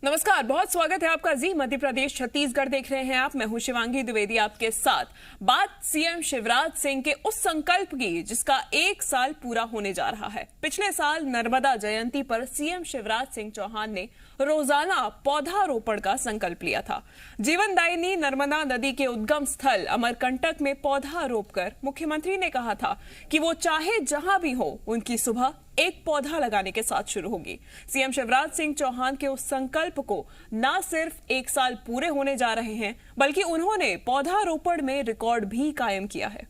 नमस्कार, बहुत स्वागत है आपका जी मध्य प्रदेश छत्तीसगढ़ देख रहे हैं आप। मैं हूं शिवांगी द्विवेदी आपके साथ। बात सीएम शिवराज सिंह के उस संकल्प की जिसका 1 साल पूरा होने जा रहा है। पिछले साल नर्मदा जयंती पर सीएम शिवराज सिंह चौहान ने रोजाना पौधारोपण का संकल्प लिया था। जीवनदायिनी नर्मदा नदी के उद्गम स्थल अमरकंटक में पौधा रोपकर मुख्यमंत्री ने कहा था कि वो चाहे जहां भी हो उनकी सुबह एक पौधा लगाने के साथ शुरू होगी। सीएम शिवराज सिंह चौहान के उस संकल्प को न सिर्फ 1 साल पूरे होने जा रहे हैं, बल्कि उन्होंने पौधारोपण में रिकॉर्ड भी कायम किया है।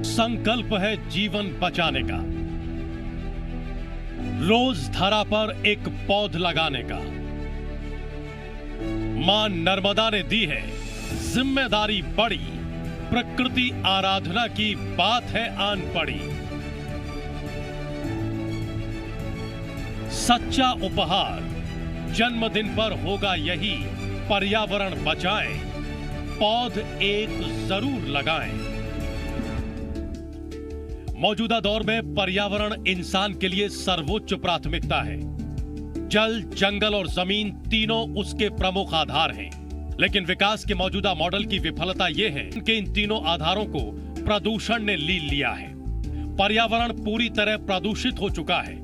संकल्प है जीवन बचाने का, रोज धरा पर एक पौध लगाने का। मां नर्मदा ने दी है जिम्मेदारी बड़ी, प्रकृति आराधना की बात है आन पड़ी। सच्चा उपहार जन्मदिन पर होगा यही, पर्यावरण बचाएं, पौध एक जरूर लगाएं। मौजूदा दौर में पर्यावरण इंसान के लिए सर्वोच्च प्राथमिकता है। जल, जंगल और जमीन तीनों उसके प्रमुख आधार हैं। लेकिन विकास के मौजूदा मॉडल की विफलता यह है कि इन तीनों आधारों को प्रदूषण ने लील लिया है। पर्यावरण पूरी तरह प्रदूषित हो चुका है।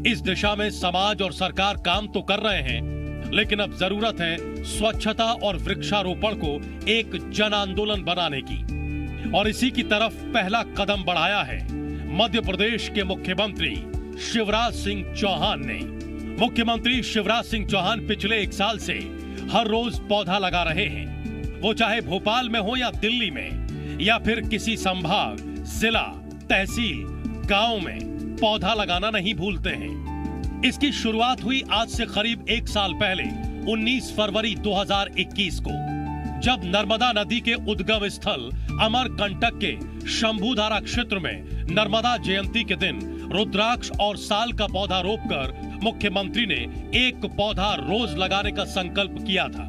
इस दिशा में समाज और सरकार काम तो कर रहे हैं, लेकिन अब जरूरत है स्वच्छता और वृक्षारोपण को एक जन आंदोलन बनाने की। और इसी की तरफ पहला कदम बढ़ाया है मध्य प्रदेश के मुख्यमंत्री शिवराज सिंह चौहान ने। मुख्यमंत्री शिवराज सिंह चौहान पिछले 1 साल से हर रोज पौधा लगा रहे हैं। वो चाहे भोपाल में हो या दिल्ली में या फिर किसी संभाग, जिला, तहसील, गांव में पौधा लगाना नहीं भूलते हैं। इसकी शुरुआत हुई आज से करीब 1 साल पहले 19 फरवरी 2021 को, जब नर्मदा नदी के उद्गम स्थल अमरकंटक के शंभुधारा क्षेत्र में नर्मदा जयंती के दिन रुद्राक्ष और साल का पौधा रोपकर मुख्यमंत्री ने एक पौधा रोज लगाने का संकल्प किया था।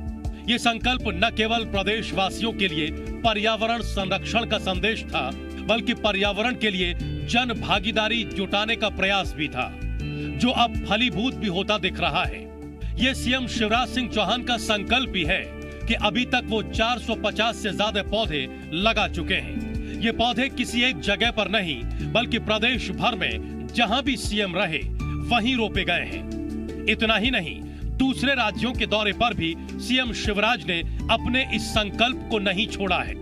ये संकल्प न केवल प्रदेशवासियों के लिए पर्यावरण संरक्षण का संदेश था, बल्कि पर्यावरण के लिए जन भागीदारी जुटाने का प्रयास भी था, जो अब फलीभूत भी होता दिख रहा है। ये सीएम शिवराज सिंह चौहान का संकल्प भी है कि अभी तक वो 450 से ज्यादा पौधे लगा चुके हैं। ये पौधे किसी एक जगह पर नहीं, बल्कि प्रदेश भर में जहां भी सीएम रहे वहीं रोपे गए हैं। इतना ही नहीं, दूसरे राज्यों के दौरे पर भी सीएम शिवराज ने अपने इस संकल्प को नहीं छोड़ा है।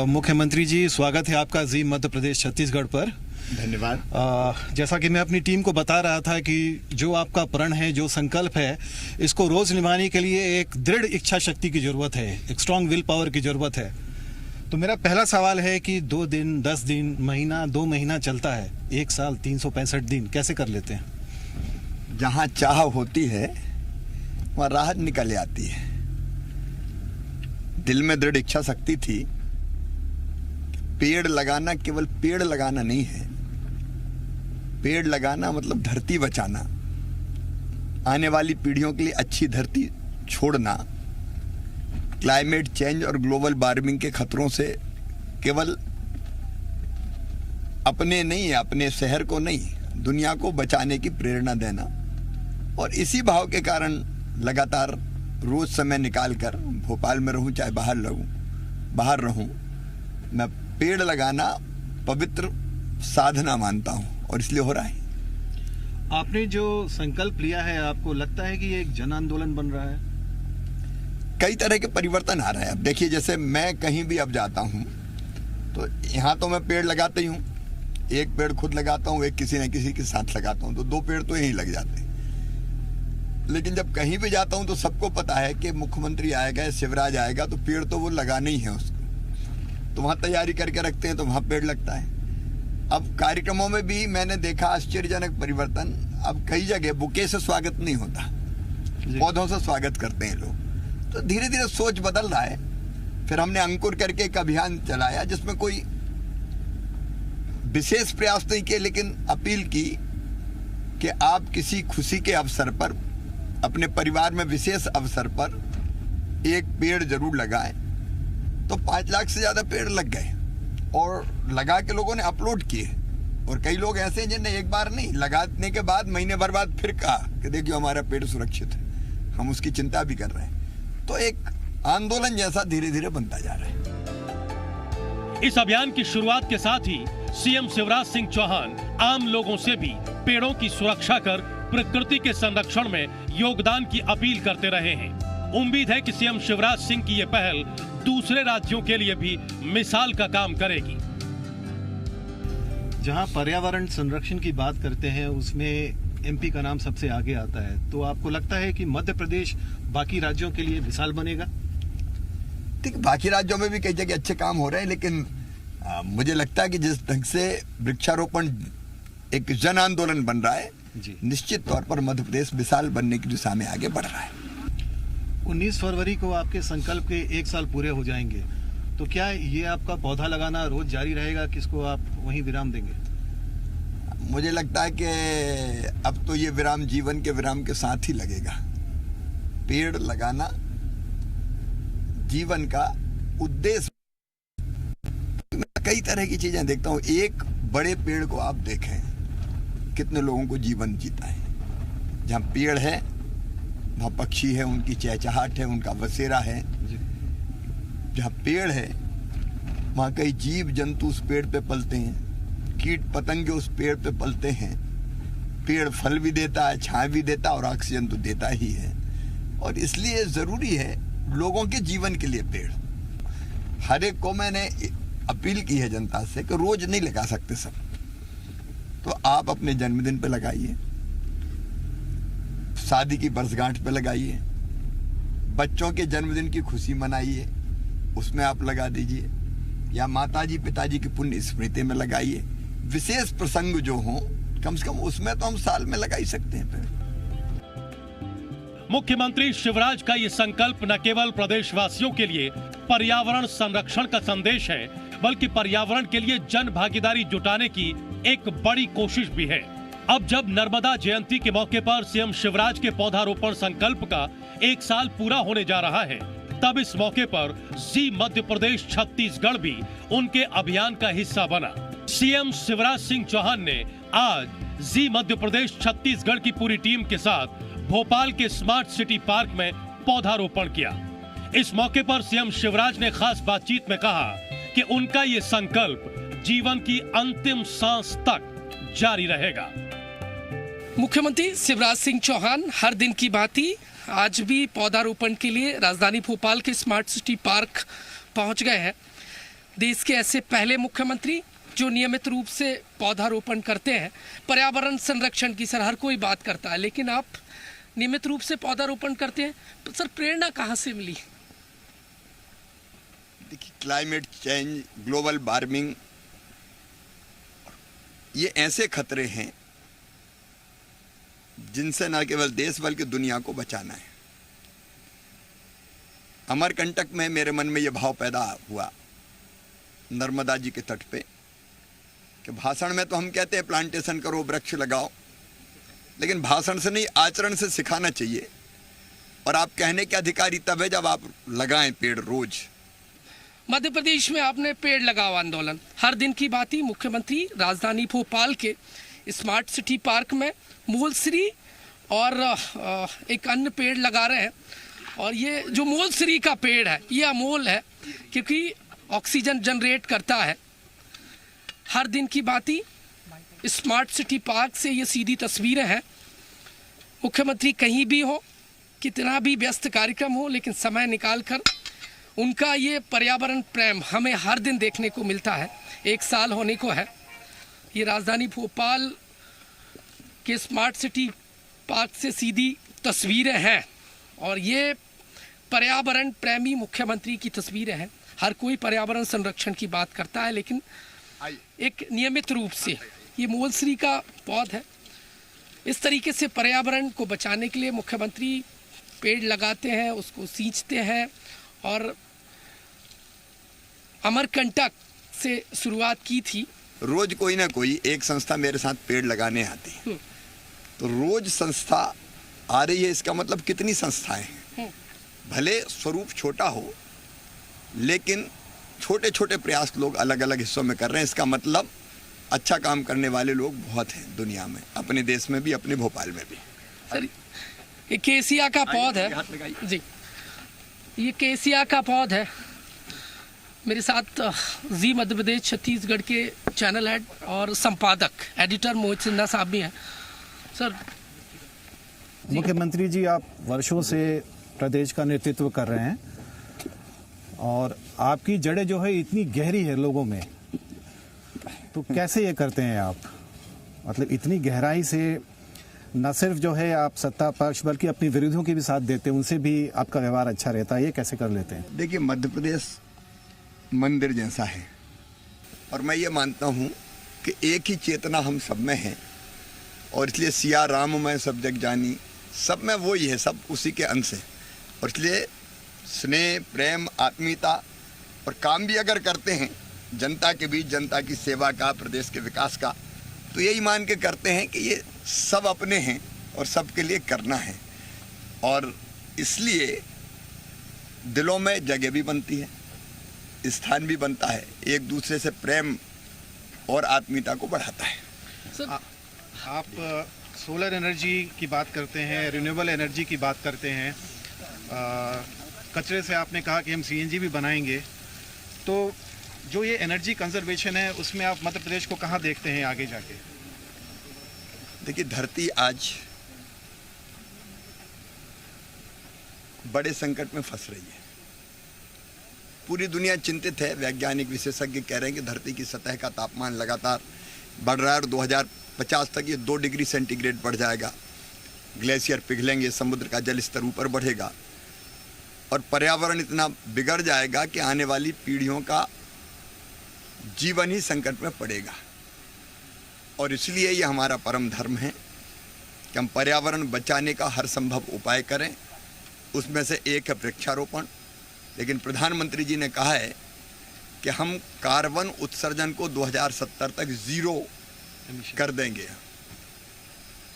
मुख्यमंत्री जी, स्वागत है आपका जी मध्य प्रदेश छत्तीसगढ़ पर। धन्यवाद। जैसा कि मैं अपनी टीम को बता रहा था कि जो आपका प्रण है, जो संकल्प है, इसको रोज निभाने के लिए एक दृढ़ इच्छा शक्ति की जरूरत है, एक स्ट्रांग विल पावर की जरूरत है। तो मेरा पहला सवाल है कि 2 दिन, 10 दिन, महीना, 2 महीना चलता है, 1 साल 365 दिन कैसे कर लेते हैं? जहाँ चाह होती है वहाँ राहत निकल आती है। दिल में दृढ़ इच्छा शक्ति थी। पेड़ लगाना केवल पेड़ लगाना नहीं है, पेड़ लगाना मतलब धरती बचाना, आने वाली पीढ़ियों के लिए अच्छी धरती छोड़ना, क्लाइमेट चेंज और ग्लोबल वार्मिंग के खतरों से केवल अपने नहीं, अपने शहर को नहीं, दुनिया को बचाने की प्रेरणा देना। और इसी भाव के कारण लगातार रोज समय निकालकर, भोपाल में रहूं चाहे बाहर रहूं, मैं पेड़ लगाना पवित्र साधना मानता हूं, और इसलिए हो रहा है। आपने जो संकल्प लिया है, आपको लगता है कि ये एक जन आंदोलन बन रहा है? कई तरह के परिवर्तन आ रहे हैं। अब देखिए, जैसे मैं कहीं भी अब जाता हूं तो यहाँ तो मैं पेड़ लगाता ही हूँ। एक पेड़ खुद लगाता हूँ, एक किसी न किसी के साथ लगाता हूँ, तो 2 पेड़ तो यहीं लग जाते हैं। लेकिन जब कहीं भी जाता हूँ तो सबको पता है कि मुख्यमंत्री आएगा, शिवराज आएगा, तो पेड़ तो वो लगाना ही है उसको। तो वहाँ तैयारी करके रखते हैं, तो वहाँ पेड़ लगता है। अब कार्यक्रमों में भी मैंने देखा आश्चर्यजनक परिवर्तन। अब कई जगह बुके से स्वागत नहीं होता, पौधों से स्वागत करते हैं लोग। तो धीरे धीरे सोच बदल रहा है। फिर हमने अंकुर करके एक अभियान चलाया जिसमें कोई विशेष प्रयास नहीं किए, लेकिन अपील की कि आप किसी खुशी के अवसर पर, अपने परिवार में विशेष अवसर पर एक पेड़ जरूर लगाएं। तो 5 लाख से ज्यादा पेड़ लग गए और लगा के लोगों ने अपलोड किए। और कई लोग ऐसे हैं जिन्हें एक बार नहीं, लगाने के बाद महीने भर बाद फिर कहा कि देखिए हमारा पेड़ सुरक्षित है, हम उसकी चिंता भी कर रहे हैं। तो एक आंदोलन जैसा धीरे धीरे बनता जा रहा है। इस अभियान की शुरुआत के साथ ही सीएम शिवराज सिंह चौहान आम लोगों से भी पेड़ों की सुरक्षा कर प्रकृति के संरक्षण में योगदान की अपील करते रहे हैं। उम्मीद है कि सीएम शिवराज सिंह की ये पहल दूसरे राज्यों के लिए भी मिसाल का काम करेगी। जहां पर्यावरण संरक्षण की बात करते हैं उसमें एमपी का नाम सबसे आगे आता है, तो आपको लगता है कि मध्य प्रदेश बाकी राज्यों के लिए मिसाल बनेगा? ठीक, बाकी राज्यों में भी कई जगह अच्छे काम हो रहे हैं, लेकिन मुझे लगता है कि जिस ढंग से वृक्षारोपण एक जन आंदोलन बन रहा है, निश्चित तौर पर मध्य प्रदेश मिसाल बनने की दिशा में आगे बढ़ रहा है। 19 फरवरी को आपके संकल्प के 1 साल पूरे हो जाएंगे, तो क्या ये आपका पौधा लगाना रोज जारी रहेगा, किसको आप वहीं विराम देंगे? मुझे लगता है कि अब तो ये विराम जीवन के विराम के साथ ही लगेगा। पेड़ लगाना जीवन का उद्देश्य। मैं कई तरह की चीजें देखता हूँ। एक बड़े पेड़ को आप देखें, कितने लोगों को जीवन जीता है। जहाँ पेड़ है वहाँ पक्षी है, उनकी चहचहाट है, उनका बसेरा है। जहाँ पेड़ है वहाँ कई जीव जंतु उस पेड़ पे पलते हैं, कीट पतंगे उस पेड़ पे पलते हैं। पेड़ फल भी देता है, छाया भी देता है और ऑक्सीजन तो देता ही है। और इसलिए जरूरी है लोगों के जीवन के लिए पेड़। हर एक को मैंने अपील की है जनता से कि रोज नहीं लगा सकते सब, तो आप अपने जन्मदिन पे लगाइए, शादी की वर्षगांठ पे लगाइए, बच्चों के जन्मदिन की खुशी मनाइए, उसमें आप लगा दीजिए, या माताजी पिताजी की पुण्य स्मृति में लगाइए। विशेष प्रसंग जो हो कम से कम उसमें तो हम साल में लगा ही सकते हैं पेड़। मुख्यमंत्री शिवराज का ये संकल्प न केवल प्रदेशवासियों के लिए पर्यावरण संरक्षण का संदेश है, बल्कि पर्यावरण के लिए जन भागीदारी जुटाने की एक बड़ी कोशिश भी है। अब जब नर्मदा जयंती के मौके पर सीएम शिवराज के पौधारोपण संकल्प का 1 साल पूरा होने जा रहा है, तब इस मौके पर जी मध्य प्रदेश छत्तीसगढ़ भी उनके अभियान का हिस्सा बना। सीएम शिवराज सिंह चौहान ने आज जी मध्य प्रदेश छत्तीसगढ़ की पूरी टीम के साथ भोपाल के स्मार्ट सिटी पार्क में पौधारोपण किया। इस मौके पर सीएम शिवराज ने खास बातचीत में कहा कि उनका ये संकल्प जीवन की अंतिम सांस तक जारी रहेगा। मुख्यमंत्री शिवराज सिंह चौहान हर दिन की भांति आज भी पौधारोपण के लिए राजधानी भोपाल के स्मार्ट सिटी पार्क पहुंच गए हैं। देश के ऐसे पहले मुख्यमंत्री जो नियमित रूप से पौधारोपण करते हैं। पर्यावरण संरक्षण की सर हर कोई बात करता है, लेकिन आप नियमित रूप से पौधारोपण करते हैं, तो सर प्रेरणा कहाँ से मिली? देखिए, क्लाइमेट चेंज, ग्लोबल वार्मिंग, ये ऐसे खतरे हैं जिनसे न केवल देश बल्कि दुनिया को बचाना है। अमरकंटक में मेरे मन में यह भाव पैदा हुआ नर्मदा जी के तट पे कि भाषण में तो हम कहते हैं प्लांटेशन करो, वृक्ष लगाओ, लेकिन भाषण से नहीं आचरण से सिखाना चाहिए। और आप कहने के अधिकारी तब है जब आप लगाएं पेड़ रोज। मध्य प्रदेश में आपने पेड़ लगाओ आंदोलन हर दिन की बात ही मुख्यमंत्री राजधानी भोपाल के स्मार्ट सिटी पार्क में मूलश्री और एक अन्य पेड़ लगा रहे हैं। और ये जो मूलश्री का पेड़ है ये अमोल है, क्योंकि ऑक्सीजन जनरेट करता है। हर दिन की बात ही स्मार्ट सिटी पार्क से ये सीधी तस्वीरें हैं। मुख्यमंत्री कहीं भी हो, कितना भी व्यस्त कार्यक्रम हो, लेकिन समय निकालकर उनका ये पर्यावरण प्रेम हमें हर दिन देखने को मिलता है। 1 साल होने को है। ये राजधानी भोपाल के स्मार्ट सिटी पार्क से सीधी तस्वीरें हैं और ये पर्यावरण प्रेमी मुख्यमंत्री की तस्वीरें हैं। हर कोई पर्यावरण संरक्षण की बात करता है, लेकिन एक नियमित रूप से ये मूलश्री का पौधा है। इस तरीके से पर्यावरण को बचाने के लिए मुख्यमंत्री पेड़ लगाते हैं, उसको सींचते हैं। और अमरकंटक से शुरुआत की थी। रोज कोई ना कोई एक संस्था मेरे साथ पेड़ लगाने आती है, तो रोज संस्था आ रही है, इसका मतलब कितनी संस्थाएं हैं। भले स्वरूप छोटा हो, लेकिन छोटे छोटे प्रयास लोग अलग अलग हिस्सों में कर रहे हैं। इसका मतलब अच्छा काम करने वाले लोग बहुत हैं दुनिया में, अपने देश में भी, अपने भोपाल में भी। सर ये केसिया का पौध है जी, ये केसिया का पौध है। मेरे साथ जी मध्य प्रदेश छत्तीसगढ़ के चैनल हेड और संपादक एडिटर मोहित सिन्हा साहब भी हैं। सर मुख्यमंत्री जी, आप वर्षों से प्रदेश का नेतृत्व कर रहे हैं और आपकी जड़ें जो है इतनी गहरी है लोगों में, तो कैसे ये करते हैं आप? मतलब इतनी गहराई से न सिर्फ जो है आप सत्ता पक्ष बल्कि अपने विरोधियों के भी साथ देते हैं, उनसे भी आपका व्यवहार अच्छा रहता है, ये कैसे कर लेते हैं? देखिए, मध्य प्रदेश मंदिर जैसा है और मैं ये मानता हूँ कि एक ही चेतना हम सब में है और इसलिए सिया राम में सब जग जानी, सब में वही है, सब उसी के अंश है। और इसलिए स्नेह, प्रेम, आत्मीयता और काम भी अगर करते हैं जनता के बीच, जनता की सेवा का, प्रदेश के विकास का, तो यही मान के करते हैं कि ये सब अपने हैं और सबके लिए करना है। और इसलिए दिलों में जगह भी बनती है, स्थान भी बनता है, एक दूसरे से प्रेम और आत्मीयता को बढ़ाता है। सर आप सोलर एनर्जी की बात करते हैं, रिन्यूएबल एनर्जी की बात करते हैं, कचरे से आपने कहा कि हम सीएनजी भी बनाएंगे, तो जो ये एनर्जी कंजर्वेशन है उसमें आप मध्य प्रदेश को कहाँ देखते हैं आगे जाके? देखिए, धरती आज बड़े संकट में फंस रही है। पूरी दुनिया चिंतित है। वैज्ञानिक विशेषज्ञ कह रहे हैं कि धरती की सतह का तापमान लगातार बढ़ रहा है और 2050 तक ये 2 डिग्री सेंटीग्रेड बढ़ जाएगा। ग्लेशियर पिघलेंगे, समुद्र का जल स्तर ऊपर बढ़ेगा और पर्यावरण इतना बिगड़ जाएगा कि आने वाली पीढ़ियों का जीवन ही संकट में पड़ेगा। और इसलिए ये हमारा परम धर्म है कि हम पर्यावरण बचाने का हर संभव उपाय करें। उसमें से एक है वृक्षारोपण। लेकिन प्रधानमंत्री जी ने कहा है कि हम कार्बन उत्सर्जन को 2070 तक 0 कर देंगे।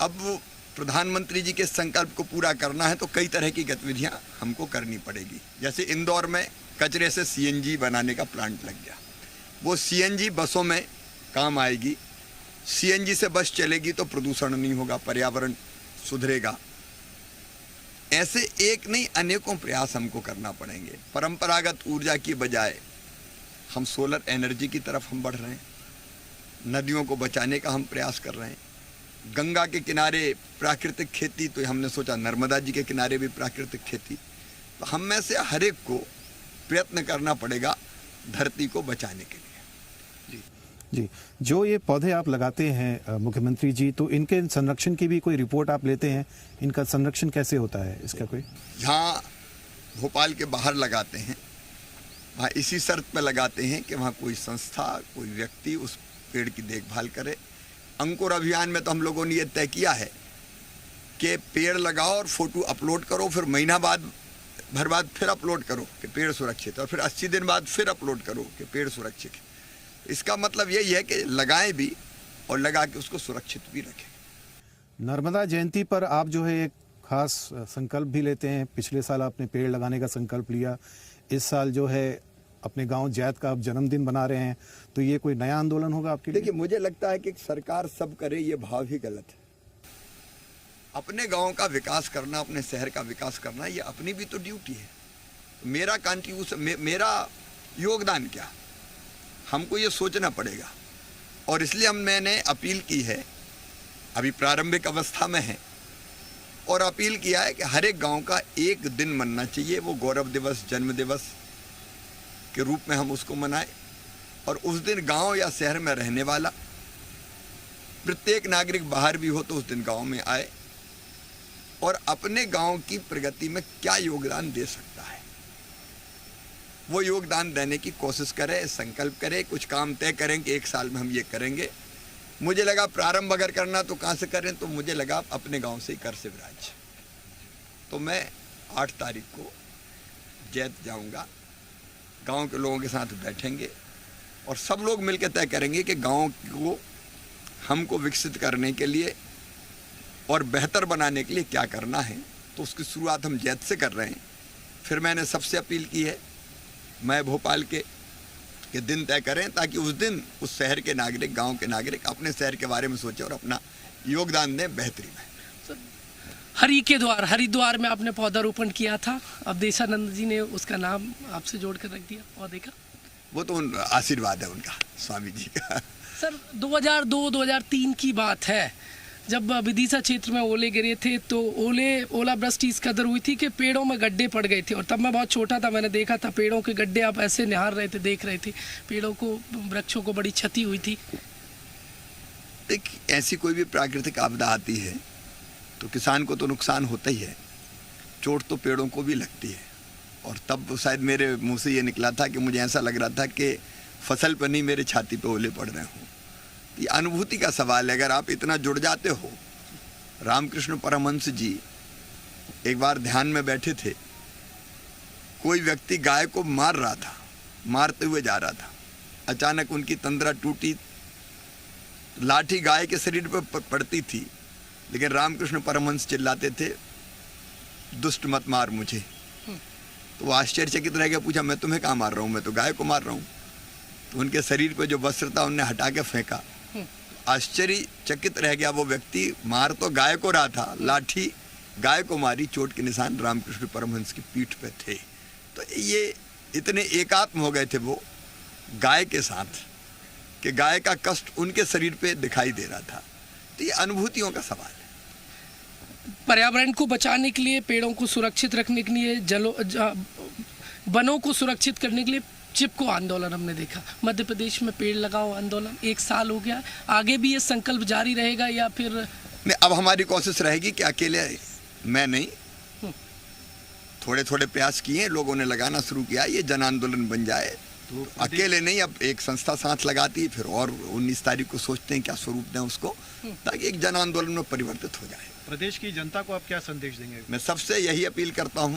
अब प्रधानमंत्री जी के संकल्प को पूरा करना है तो कई तरह की गतिविधियां हमको करनी पड़ेगी। जैसे इंदौर में कचरे से सीएनजी बनाने का प्लांट लग गया, वो सीएनजी बसों में काम आएगी। सीएनजी से बस चलेगी तो प्रदूषण नहीं होगा, पर्यावरण सुधरेगा। ऐसे एक नहीं अनेकों प्रयास हमको करना पड़ेंगे। परंपरागत ऊर्जा की बजाय हम सोलर एनर्जी की तरफ हम बढ़ रहे हैं। नदियों को बचाने का हम प्रयास कर रहे हैं। गंगा के किनारे प्राकृतिक खेती, तो हमने सोचा नर्मदा जी के किनारे भी प्राकृतिक खेती। तो हम में से हर एक को प्रयत्न करना पड़ेगा धरती को बचाने के लिए। जी, जो ये पौधे आप लगाते हैं मुख्यमंत्री जी, तो इनके संरक्षण की भी कोई रिपोर्ट आप लेते हैं? इनका संरक्षण कैसे होता है, इसका कोई? जहाँ भोपाल के बाहर लगाते हैं वहाँ इसी शर्त पे लगाते हैं कि वहाँ कोई संस्था, कोई व्यक्ति उस पेड़ की देखभाल करे। अंकुर अभियान में तो हम लोगों ने ये तय किया है कि पेड़ लगाओ और फोटो अपलोड करो, फिर महीना भर बाद फिर अपलोड करो कि पेड़ सुरक्षित है, और फिर 80 दिन बाद फिर अपलोड करो कि पेड़ सुरक्षित है। इसका मतलब यही है कि लगाएं भी और लगा के उसको सुरक्षित भी रखें। नर्मदा जयंती पर आप जो है एक खास संकल्प भी लेते हैं। पिछले साल आपने पेड़ लगाने का संकल्प लिया, इस साल जो है अपने गांव जैत का आप जन्मदिन बना रहे हैं, तो ये कोई नया आंदोलन होगा आपके लिए? देखिए, मुझे लगता है कि सरकार सब करे ये भाव ही गलत है। अपने गांव का विकास करना, अपने शहर का विकास करना, ये अपनी भी तो ड्यूटी है। मेरा कंट्रीब्यूशन, मेरा योगदान क्या, हमको ये सोचना पड़ेगा। और इसलिए मैंने अपील की है, अभी प्रारंभिक अवस्था में है, और अपील किया है कि हर एक गांव का एक दिन मनना चाहिए। वो गौरव दिवस, जन्म दिवस के रूप में हम उसको मनाएं। और उस दिन गांव या शहर में रहने वाला प्रत्येक नागरिक बाहर भी हो तो उस दिन गांव में आए और अपने गांव की प्रगति में क्या योगदान दे सकता है वो योगदान देने की कोशिश करें, संकल्प करें। कुछ काम तय करें कि 1 साल में हम ये करेंगे। मुझे लगा प्रारंभ अगर करना तो कहाँ से करें, तो मुझे लगा अपने गांव से ही कर शिवराज। तो मैं 8 तारीख को जैत जाऊंगा, गांव के लोगों के साथ बैठेंगे और सब लोग मिलकर तय करेंगे कि गांव को हमको विकसित करने के लिए और बेहतर बनाने के लिए क्या करना है। तो उसकी शुरुआत हम जैत से कर रहे हैं। फिर मैंने सबसे अपील की है, मैं भोपाल के कि दिन तय करें, ताकि उस दिन उस शहर के नागरिक, गांव के नागरिक अपने शहर के बारे में सोचें और अपना योगदान दें बेहतरी में। हरिद्वार में आपने पौधारोपण किया था, अब देशानंद जी ने उसका नाम आपसे जोड़ कर रख दिया पौधे का। वो तो आशीर्वाद है उनका, स्वामी जी का। सर 2002-2003 की बात है, जब विदिशा क्षेत्र में ओले गिरे थे तो ओलावृष्टि इस कदर हुई थी कि पेड़ों में गड्ढे पड़ गए थे, और तब मैं बहुत छोटा था, मैंने देखा था पेड़ों के गड्ढे, आप ऐसे निहार रहे थे, देख रहे थे पेड़ों को, वृक्षों को बड़ी क्षति हुई थी। ऐसी कोई भी प्राकृतिक आपदा आती है तो किसान को तो नुकसान होता ही है, चोट तो पेड़ों को भी लगती है। और तब शायद मेरे मुंह से ये निकला था कि मुझे ऐसा लग रहा था कि फसल पर नहीं, मेरे छाती पे ओले पड़ रहे हों। ये अनुभूति का सवाल है, अगर आप इतना जुड़ जाते हो। रामकृष्ण परमहंस जी एक बार ध्यान में बैठे थे, कोई व्यक्ति गाय को मार रहा था, मारते हुए जा रहा था, अचानक उनकी तंद्रा टूटी, लाठी गाय के शरीर पर पड़ती थी, लेकिन रामकृष्ण परमहंस चिल्लाते थे, दुष्ट मत मार मुझे। तो वो आश्चर्यचकित रह गया, पूछा मैं तुम्हें कहाँ मार रहा हूँ, मैं तो गाय को मार रहा हूँ। तो उनके शरीर पे जो वस्त्र था उनने हटा के फेंका। आश्चर्यचकित रह गया वो व्यक्ति, मार तो गाय को रहा था, लाठी गाय को मारी, चोट के निशान रामकृष्ण परमहंस की पीठ पे थे। तो ये इतने एकात्म हो गए थे वो गाय के साथ कि गाय का कष्ट उनके शरीर पे दिखाई दे रहा था। तो ये अनुभूतियों का सवाल है। पर्यावरण को बचाने के लिए, पेड़ों को सुरक्षित रखने के लिए, वनों को सुरक्षित करने के लिए चिपको आंदोलन हमने देखा, मध्य प्रदेश में पेड़ लगाओ आंदोलन 1 साल हो गया, आगे भी ये संकल्प जारी रहेगा या फिर नहीं? अब हमारी कोशिश रहेगी कि अकेले मैं नहीं, थोड़े थोड़े प्रयास किए, लोगों ने लगाना शुरू किया, ये जन आंदोलन बन जाए। तो अकेले नहीं, अब एक संस्था साथ लगाती है, फिर और 19 तारीख को सोचते हैं क्या स्वरूप दें उसको, ताकि एक जन आंदोलन में परिवर्तित हो जाए। प्रदेश की जनता को आप क्या संदेश देंगे? मैं सबसे यही अपील करता हूं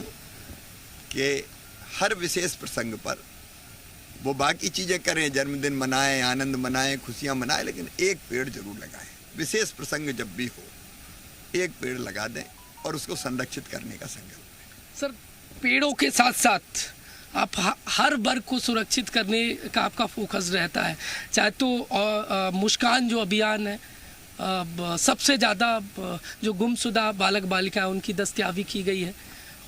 कि हर विशेष प्रसंग पर वो बाकी चीजें करें, जन्मदिन मनाएं, आनंद मनाएं, खुशियां मनाएं, लेकिन एक पेड़ जरूर लगाएं। विशेष प्रसंग जब भी हो, एक पेड़ लगा दें और उसको संरक्षित करने का संकल्प लें। सर पेड़ों के साथ साथ आप हर वर्ग को सुरक्षित करने का आपका फोकस रहता है, चाहे तो मुस्कान जो अभियान है, सबसे ज़्यादा जो गुमशुदा बालक बालिकाएं उनकी दस्तयाबी की गई है,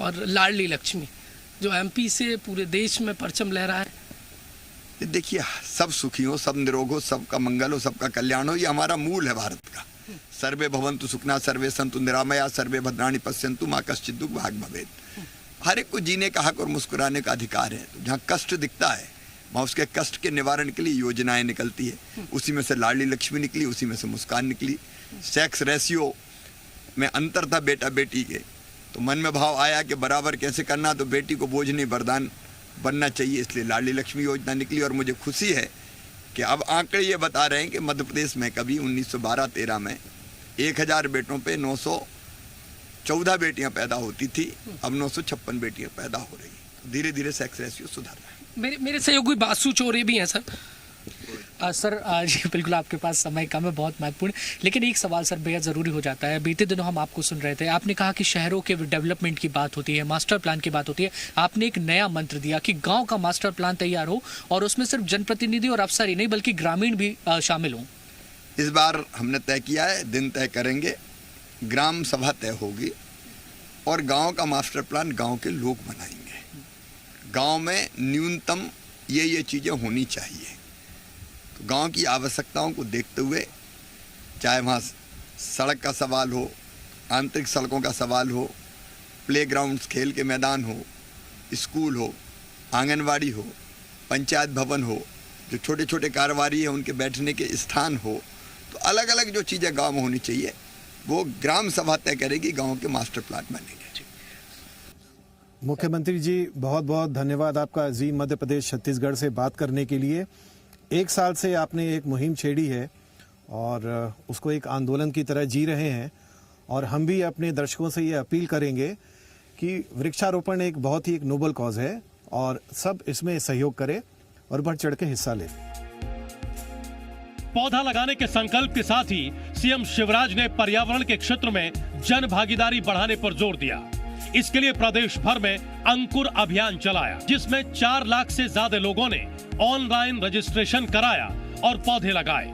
और लाडली लक्ष्मी जो एमपी से पूरे देश में परचम लहरा है। देखिए, सब सुखी हो, सब निरोग हो, सबका मंगल हो, सबका कल्याण हो, ये हमारा मूल है भारत का। सर्वे भवन्तु सुखिनः, सर्वे सन्तु निरामया, सर्वे भद्राणि पश्यन्तु, मा कश्चित् दुःख भाग् भवेत्। हर एक को जीने का हक और मुस्कुराने का अधिकार है। तो जहाँ कष्ट दिखता है वहाँ उसके कष्ट के निवारण के लिए योजनाएं निकलती है, उसी में से लाडली लक्ष्मी निकली, उसी में से मुस्कान निकली। सेक्स रेशियो में अंतर था बेटा बेटी के, तो मन में भाव आया कि बराबर कैसे करना, तो बेटी को बोझ नहीं वरदान बनना चाहिए, इसलिए लाडली लक्ष्मी योजना निकली। और मुझे खुशी है कि अब आंकड़े ये बता रहे हैं कि मध्य प्रदेश में कभी 1912-13 में 1000 बेटों पे 914 बेटियां पैदा होती थी, अब 956 बेटियां पैदा हो रही हैं। धीरे धीरे सेक्स रेशियो सुधर रहा है। मेरे सहयोगी बासु चौरे भी हैं सर। सर जी बिल्कुल, आपके पास समय कम है, बहुत महत्वपूर्ण, लेकिन एक सवाल सर बेहद ज़रूरी हो जाता है। बीते दिनों हम आपको सुन रहे थे, आपने कहा कि शहरों के डेवलपमेंट की बात होती है, मास्टर प्लान की बात होती है, आपने एक नया मंत्र दिया कि गांव का मास्टर प्लान तैयार हो और उसमें सिर्फ जनप्रतिनिधि और अफसर ही नहीं बल्कि ग्रामीण भी शामिल हों। इस बार हमने तय किया है, दिन तय करेंगे, ग्राम सभा तय होगी और गाँव का मास्टर प्लान गाँव के लोग बनाएंगे। गाँव में न्यूनतम ये चीज़ें होनी चाहिए। तो गांव की आवश्यकताओं को देखते हुए, चाहे वहाँ सड़क का सवाल हो, आंतरिक सड़कों का सवाल हो, प्लेग्राउंड्स खेल के मैदान हो, स्कूल हो, आंगनवाड़ी हो, पंचायत भवन हो, जो छोटे छोटे कारोबारी हैं उनके बैठने के स्थान हो, तो अलग अलग जो चीज़ें गांव में होनी चाहिए वो ग्राम सभा तय करेगी, गांव के मास्टर प्लान बनेंगे। मुख्यमंत्री जी बहुत बहुत धन्यवाद आपका जी मध्य प्रदेश छत्तीसगढ़ से बात करने के लिए। 1 साल से आपने एक मुहिम छेड़ी है और उसको एक आंदोलन की तरह जी रहे हैं, और हम भी अपने दर्शकों से ये अपील करेंगे कि वृक्षारोपण एक बहुत ही एक नोबल कॉज है और सब इसमें सहयोग करें और बढ़ चढ़ के हिस्सा लें। पौधा लगाने के संकल्प के साथ ही सीएम शिवराज ने पर्यावरण के क्षेत्र में जन भागीदारी बढ़ाने पर जोर दिया। इसके लिए प्रदेश भर में अंकुर अभियान चलाया, जिसमें 4 लाख से ज्यादा लोगों ने ऑनलाइन रजिस्ट्रेशन कराया और पौधे लगाए।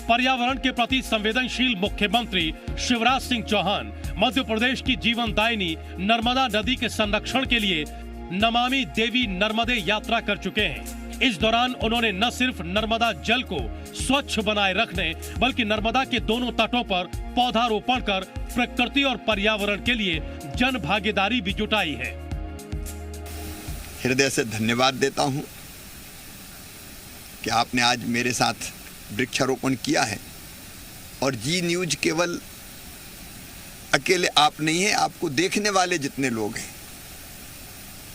पर्यावरण के प्रति संवेदनशील मुख्यमंत्री शिवराज सिंह चौहान मध्य प्रदेश की जीवनदायिनी नर्मदा नदी के संरक्षण के लिए नमामि देवी नर्मदे यात्रा कर चुके हैं। इस दौरान उन्होंने न सिर्फ नर्मदा जल को स्वच्छ बनाए रखने बल्कि नर्मदा के दोनों तटों पर पौधारोपण कर प्रकृति और पर्यावरण के लिए जन भागीदारी भी जुटाई है। हृदय से धन्यवाद देता हूं कि आपने आज मेरे साथ वृक्षारोपण किया है। और जी न्यूज केवल अकेले आप नहीं है, आपको देखने वाले जितने लोग हैं,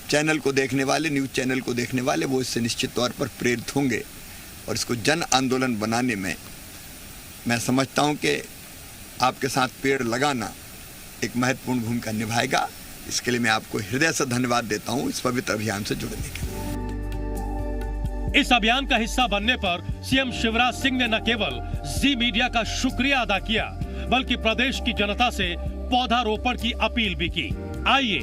चैनल को देखने वाले, न्यूज चैनल को देखने वाले, वो इससे निश्चित तौर पर प्रेरित होंगे और इसको जन आंदोलन बनाने में मैं समझता हूं कि आपके साथ पेड़ लगाना एक महत्वपूर्ण भूमिका निभाएगा। इसके लिए मैं आपको हृदय से धन्यवाद देता हूं इस पवित्र अभियान से जुड़ने के लिए। इस अभियान का हिस्सा बनने पर सीएम शिवराज सिंह ने न केवल जी मीडिया का शुक्रिया अदा किया बल्कि प्रदेश की जनता से पौधारोपण की अपील भी की। आइए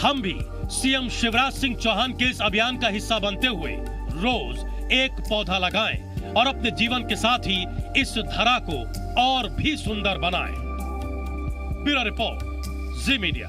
हम भी सीएम शिवराज सिंह चौहान के इस अभियान का हिस्सा बनते हुए रोज एक पौधा लगाएं और अपने जीवन के साथ ही इस धरा को और भी सुंदर बनाएं। ब्यूरो रिपोर्ट, जी मीडिया।